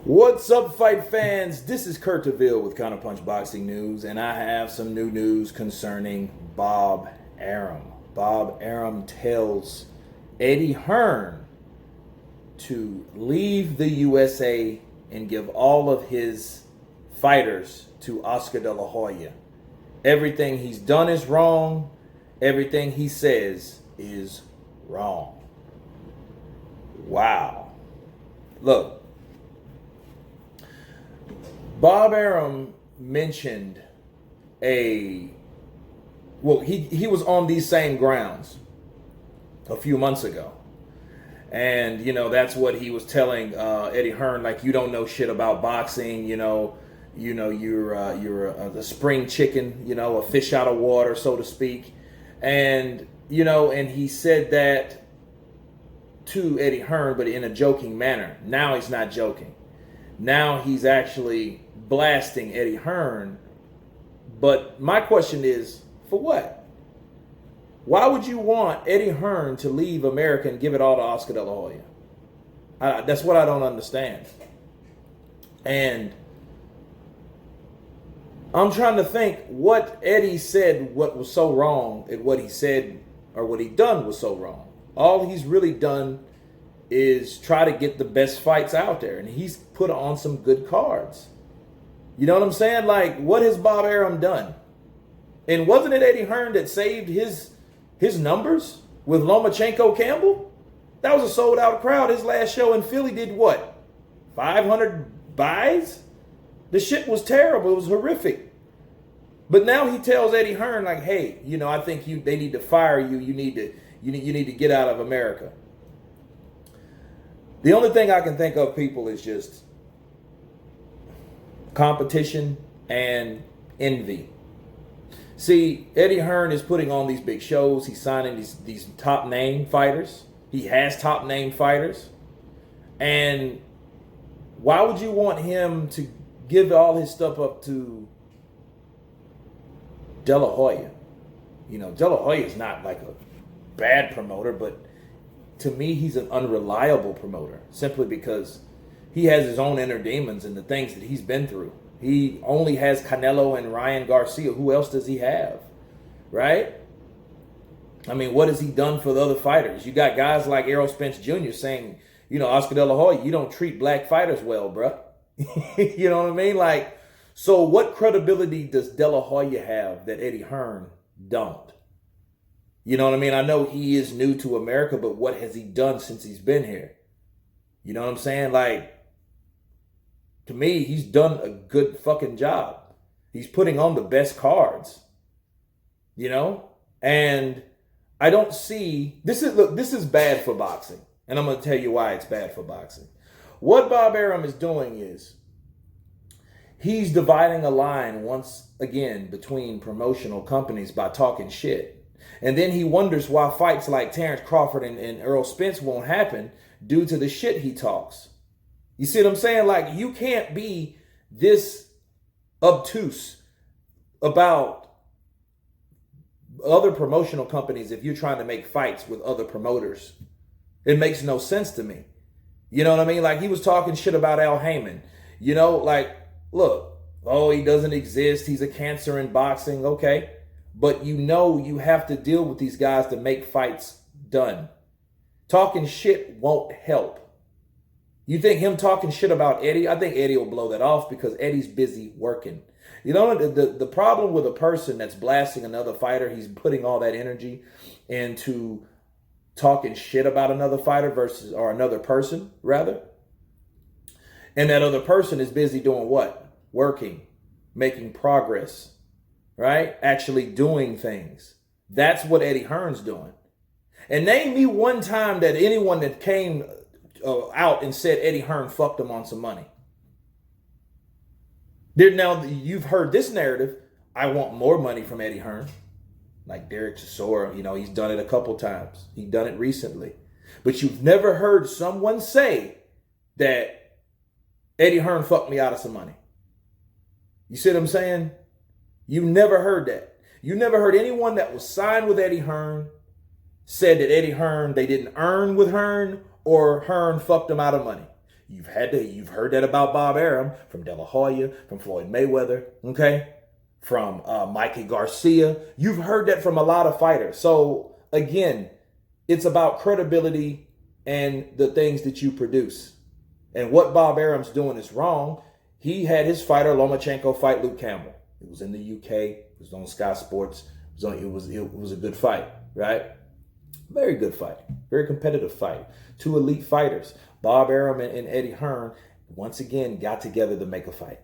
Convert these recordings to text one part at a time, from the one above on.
What's up, fight fans? This is Kurt DeVille with Counterpunch Boxing News, and I have some new news concerning Bob Arum. Bob Arum tells Eddie Hearn to leave the USA and give all of his fighters to Oscar De La Hoya. Everything he's done is wrong. Everything he says is wrong. Wow. Look. Bob Arum mentioned he was on these same grounds a few months ago. And, that's what he was telling Eddie Hearn, like, you don't know shit about boxing, you're a spring chicken, a fish out of water, so to speak. And, and he said that to Eddie Hearn, but in a joking manner. Now he's not joking. Now he's actually blasting Eddie Hearn. But my question is, for what? Why would you want Eddie Hearn to leave America and give it all to Oscar De La Hoya? That's what I don't understand. And I'm trying to think what Eddie said, what was so wrong, and what he said or what he done was so wrong. All he's really done is try to get the best fights out there, and he's put on some good cards. You know what I'm saying? Like, what has Bob Arum done? And wasn't it Eddie Hearn that saved his numbers with Lomachenko Campbell? That was a sold out crowd. His last show in Philly did what? 500 buys? The shit was terrible. It was horrific. But now he tells Eddie Hearn, like, hey, I think they need to fire you. You need to get out of America. The only thing I can think of, people, is just competition and envy. See, Eddie Hearn is putting on these big shows. He's signing these top name fighters. He has top name fighters. And why would you want him to give all his stuff up to De La Hoya? De La Hoya is not like a bad promoter, but to me, he's an unreliable promoter simply because he has his own inner demons and the things that he's been through. He only has Canelo and Ryan Garcia. Who else does he have? Right? I mean, what has he done for the other fighters? You got guys like Errol Spence Jr. saying, Oscar De La Hoya, you don't treat black fighters well, bruh. You know what I mean? Like, so what credibility does De La Hoya have that Eddie Hearn don't? You know what I mean? I know he is new to America, but what has he done since he's been here? You know what I'm saying? Like, to me, he's done a good fucking job. He's putting on the best cards. And I don't see, this is bad for boxing. And I'm going to tell you why it's bad for boxing. What Bob Arum is doing is he's dividing a line once again between promotional companies by talking shit. And then he wonders why fights like Terrence Crawford and Errol Spence won't happen due to the shit he talks. You see what I'm saying? Like, you can't be this obtuse about other promotional companies if you're trying to make fights with other promoters. It makes no sense to me. You know what I mean? Like, he was talking shit about Al Heyman. Like, look, he doesn't exist. He's a cancer in boxing. Okay. But you have to deal with these guys to make fights done. Talking shit won't help. You think him talking shit about Eddie? I think Eddie will blow that off because Eddie's busy working. The problem with a person that's blasting another fighter, he's putting all that energy into talking shit about another fighter or another person, rather. And that other person is busy doing what? Working, making progress. Right? Actually doing things. That's what Eddie Hearn's doing. And name me one time that anyone that came out and said Eddie Hearn fucked him on some money. Now, you've heard this narrative. I want more money from Eddie Hearn. Like Derek Chisora, he's done it a couple times. He's done it recently. But you've never heard someone say that Eddie Hearn fucked me out of some money. You see what I'm saying? You never heard that. You never heard anyone that was signed with Eddie Hearn said that Eddie Hearn, they didn't earn with Hearn or Hearn fucked them out of money. You've heard that about Bob Arum from De La Hoya, from Floyd Mayweather, okay? From Mikey Garcia. You've heard that from a lot of fighters. So again, it's about credibility and the things that you produce. And what Bob Arum's doing is wrong. He had his fighter Lomachenko fight Luke Campbell. It was in the UK. It was on Sky Sports. It was a good fight, right? Very good fight. Very competitive fight. Two elite fighters. Bob Arum and Eddie Hearn once again got together to make a fight.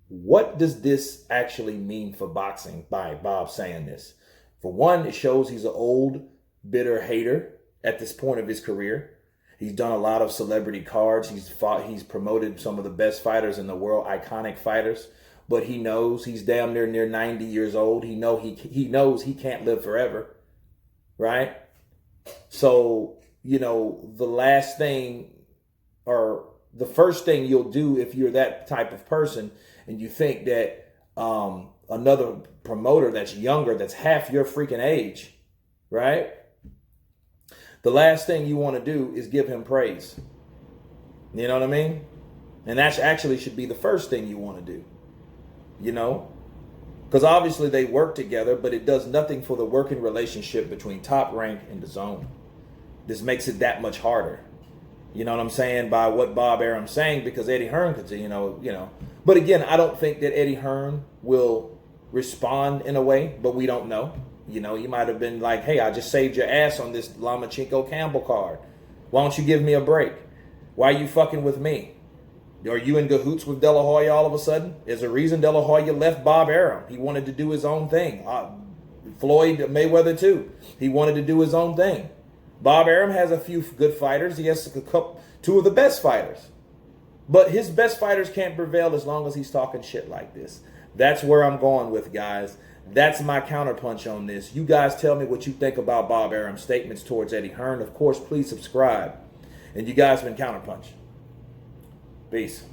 What does this actually mean for boxing by Bob saying this? For one, it shows he's an old, bitter hater at this point of his career. He's done a lot of celebrity cards. He's promoted some of the best fighters in the world, iconic fighters. But he knows he's damn near 90 years old. He knows he can't live forever, right? So, the last thing or the first thing you'll do if you're that type of person and you think that another promoter that's younger, that's half your freaking age, right? The last thing you want to do is give him praise. You know what I mean? And that actually should be the first thing you want to do, Because obviously they work together, but it does nothing for the working relationship between Top Rank and the Zone. This makes it that much harder. You know what I'm saying? By what Bob Arum's saying, because Eddie Hearn could say, But again, I don't think that Eddie Hearn will respond in a way, but we don't know. He might have been like, hey, I just saved your ass on this Lomachenko Campbell card. Why don't you give me a break? Why are you fucking with me? Are you in cahoots with De La Hoya all of a sudden? There's a reason De La Hoya left Bob Arum. He wanted to do his own thing. Floyd Mayweather too. He wanted to do his own thing. Bob Arum has a few good fighters. He has two of the best fighters. But his best fighters can't prevail as long as he's talking shit like this. That's where I'm going with, guys. That's my counterpunch on this. You guys tell me what you think about Bob Arum's statements towards Eddie Hearn. Of course, please subscribe. And you guys been Counterpunch. Peace.